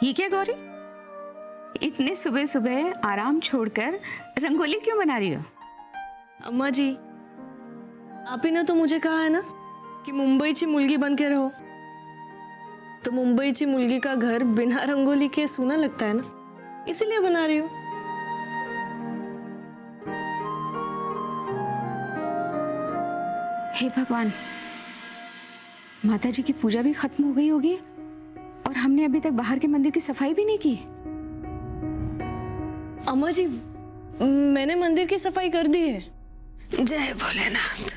ये क्या गौरी, इतने सुबह सुबह आराम छोड़कर रंगोली क्यों बना रही हो? अम्मा जी, आप ही ने तो मुझे कहा है ना कि मुंबईची मुलगी बन के रहो, तो मुंबईची मुलगी का घर बिना रंगोली के सूना लगता है ना, इसीलिए बना रही हूँ। हे भगवान, माता जी की पूजा भी खत्म हो गई होगी और हमने अभी तक बाहर के मंदिर की सफाई भी नहीं की। अम्मा जी, मैंने मंदिर की सफाई कर दी है। जय भोलेनाथ।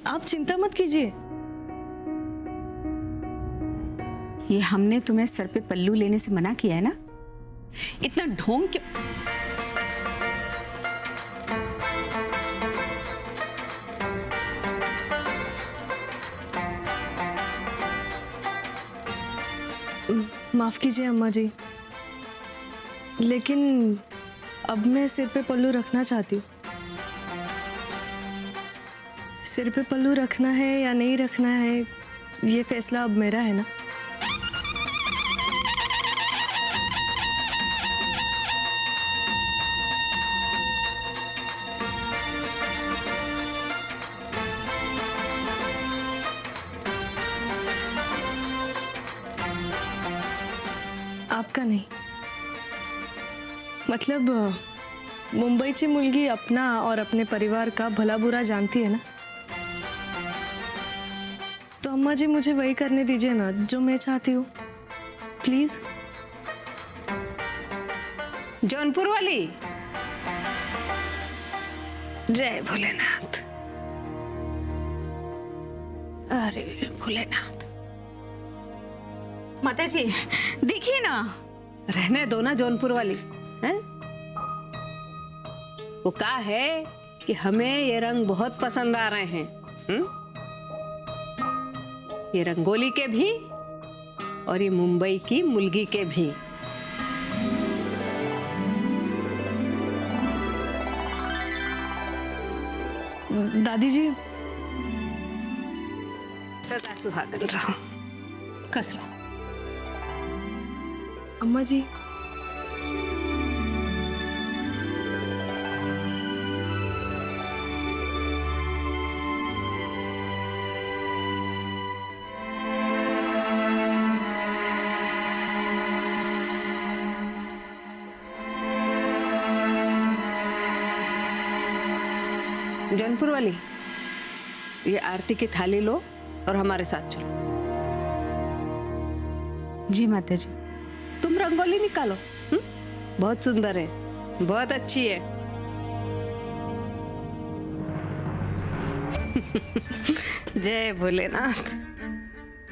आप चिंता मत कीजिए। ये हमने तुम्हें सर पे पल्लू लेने से मना किया है ना? इतना ढोंग क्यों? माफ कीजिए अम्मा जी, लेकिन अब मैं सिर पे पल्लू रखना चाहती हूँ। सिर पे पल्लू रखना है या नहीं रखना है, ये फैसला अब मेरा है ना। आपका नहीं। मतलब मुंबईची मुलगी अपना और अपने परिवार का भला बुरा जानती है ना, तो अम्मा जी मुझे वही करने दीजिए ना जो मैं चाहती हूँ, प्लीज। जौनपुर वाली, जय भोलेनाथ। अरे भोलेनाथ, माता जी देखिए ना। रहने दो ना जौनपुर वाली, हैं? वो कहा है कि हमें ये रंग बहुत पसंद आ रहे हैं, ये रंगोली के भी और ये मुंबई की मुलगी के भी। दादी जी, सदा सुहागन रहो, खुश रहो। अम्मा जी, जौनपुर वाली, ये आरती की थाली लो और हमारे साथ चलो। जी माता जी। तुम रंगोली निकालो, बहुत सुंदर है, बहुत अच्छी है। जय भोलेनाथ,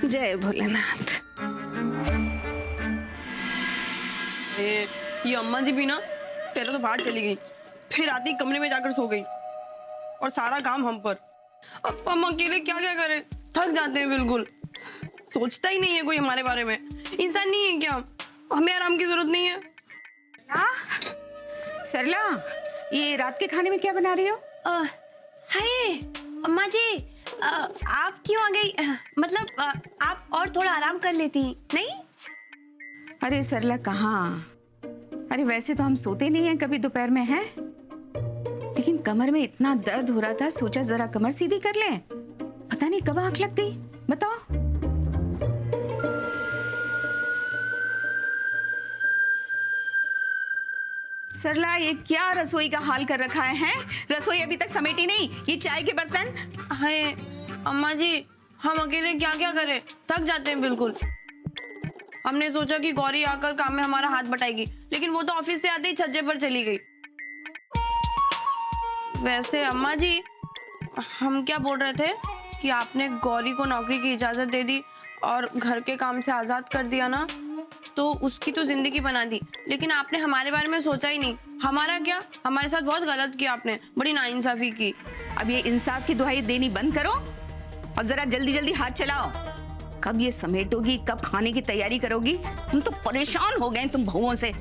जय भोलेनाथ। ये अम्मा जी भी ना पहले तो बाहर चली गई, फिर आती कमरे में जाकर सो गई और सारा काम हम पर। अब हम अकेले क्या क्या करें, थक जाते हैं बिल्कुल। सोचता ही नहीं है कोई हमारे बारे में। इंसान नहीं है क्या? हमें आराम की जरूरत नहीं है? सरला, ये रात के खाने में क्या बना रही हो? हाय अम्मा जी, आप क्यों आ गई? मतलब आप और थोड़ा आराम कर लेती नहीं? अरे सरला कहाँ, अरे वैसे तो हम सोते नहीं हैं कभी दोपहर में, है लेकिन कमर में इतना दर्द हो रहा था, सोचा जरा कमर सीधी कर लें। पता नहीं कब आंख लग गई, बताओ। सरला, ये क्या रसोई का हाल कर रखा है? रसोई अभी तक समेटी नहीं, ये चाय के बर्तन। हाय अम्मा जी, हम अकेले क्या क्या करें, थक जाते हैं बिल्कुल। हमने सोचा कि गौरी आकर काम में हमारा हाथ बटाएगी, लेकिन वो तो ऑफिस से आते ही छज्जे पर चली गई। वैसे अम्मा जी, हम क्या बोल रहे थे कि आपने गौरी को नौकरी की इजाजत दे दी और घर के काम से आजाद कर दिया ना, तो उसकी तो जिंदगी बना दी, लेकिन आपने हमारे बारे में सोचा ही नहीं। हमारा क्या, हमारे साथ बहुत गलत किया आपने, बड़ी नाइंसाफी की। अब ये इंसाफ की दुहाई देनी बंद करो और जरा जल्दी जल्दी हाथ चलाओ। कब ये समेटोगी, कब खाने की तैयारी करोगी? हम तो परेशान हो गए तुम बहुओं से।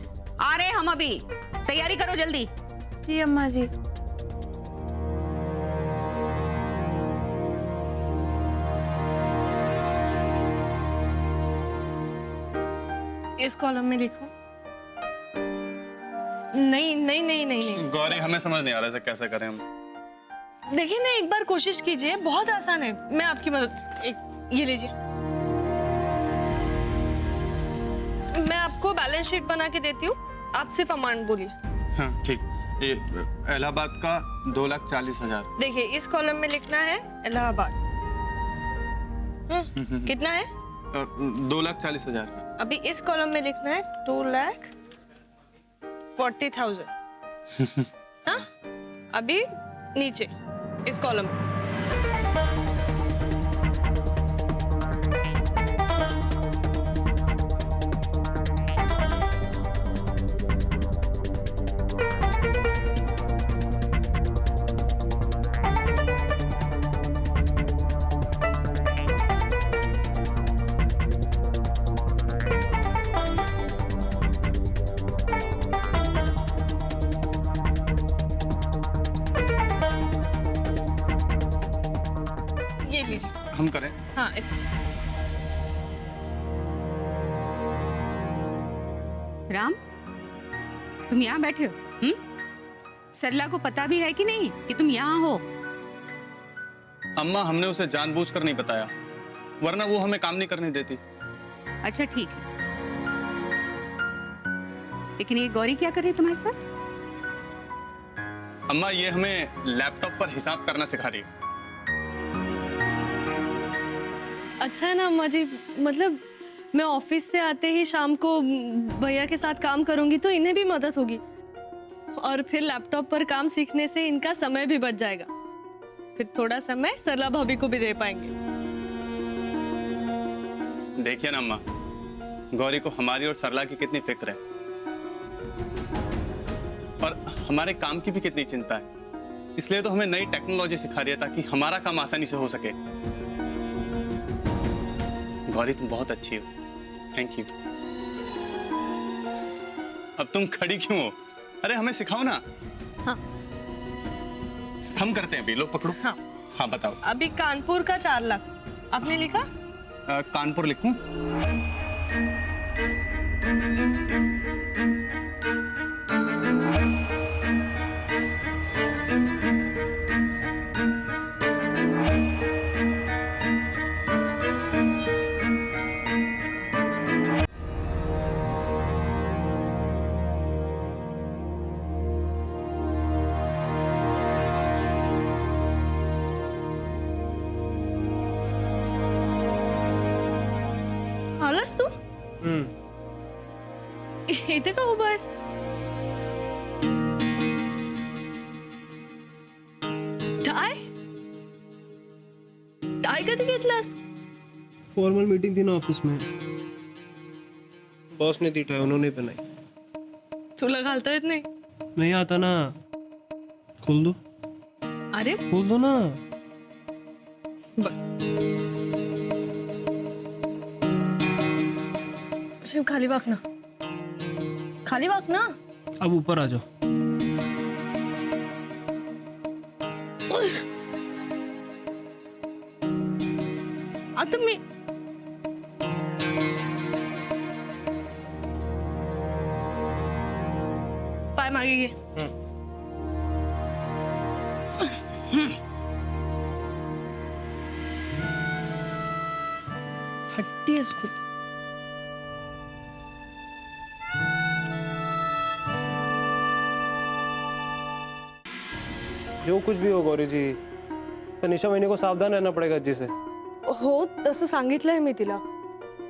आ रहे हैं हम, अभी तैयारी करो जल्दी। जी अम्मा जी। इस कॉलम में लिखो। नहीं नहीं नहीं नहीं नहीं, गौरी हमें समझ नहीं आ रहा है कैसे करें हम। देखिए ना, एक बार कोशिश कीजिए, बहुत आसान है, मैं आपकी मदद। एक ये लीजिए, मैं आपको बैलेंस शीट बना के देती हूँ, आप सिर्फ अमाउंट बोलिए। हाँ ठीक। ये इलाहाबाद का 2,40,000। देखिए इस कॉलम में लिखना है इलाहाबाद। कितना है? 2,40,000। अभी इस कॉलम में लिखना है 2,40,000। हाँ, अभी नीचे इस कॉलम में। ये लीजिए। हम करें? हाँ, इस राम, तुम यहाँ बैठे हो? सरला को पता भी है कि नहीं कि तुम यहाँ हो? अम्मा, हमने उसे जानबूझकर नहीं बताया, वरना वो हमें काम नहीं करने देती। अच्छा ठीक है, लेकिन ये गौरी क्या कर रही है तुम्हारे साथ? अम्मा, ये हमें लैपटॉप पर हिसाब करना सिखा रही है। अच्छा है ना अम्मा जी, मतलब मैं ऑफिस से आते ही शाम को भैया के साथ काम करूंगी तो इन्हें भी मदद होगी, और फिर लैपटॉप पर काम सीखने से इनका समय भी बच जाएगा, फिर थोड़ा समय सरला भाभी को भी दे पाएंगे। देखिए ना अम्मा, गौरी को हमारी और सरला की कितनी फिक्र है, और हमारे काम की भी कितनी चिंता है। इसलिए तो हमें नई टेक्नोलॉजी सिखा रही है ताकि हमारा काम आसानी से हो सके। गौरी, तुम बहुत अच्छी हो, थैंक यू। अब तुम खड़ी क्यों हो? अरे हमें सिखाओ ना। हाँ, हम करते हैं अभी, लो पकड़ो। हाँ। हाँ बताओ। अभी कानपुर का 4 लाख आपने लिखा? कानपुर लिखूं? आलास तू? इथे का उभा आहेस? टाय? टाय कधी घेतलास? फॉर्मल मीटिंग थी ना ऑफिस में, बॉस ने दी था, उन्होंने बनाई। तुला घालता येत नाही? नहीं आता ना। खोल दो, अरे खोल दो ना। सिर्फ खाली वाक ना, खाली वाक ना। अब ऊपर आ जाओ। आता मी पाय मागे घे। हट्टी आहेस खूप। जो कुछ भी हो गौरी जी, तर निशा वहिनी को सावधान रहना पड़ेगा आजी से। हो, तसं सांगितलंय मी तिला,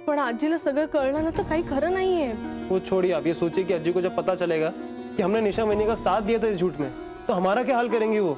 पण आजीला सगळं कळलं ना तर काही खरं नाहीये। वो छोड़िए, आप ये सोचिए कि अज्जी को जब पता चलेगा कि हमने निशा वहिनी का साथ दिया था इस झूठ में, तो हमारा क्या हाल करेंगी वो?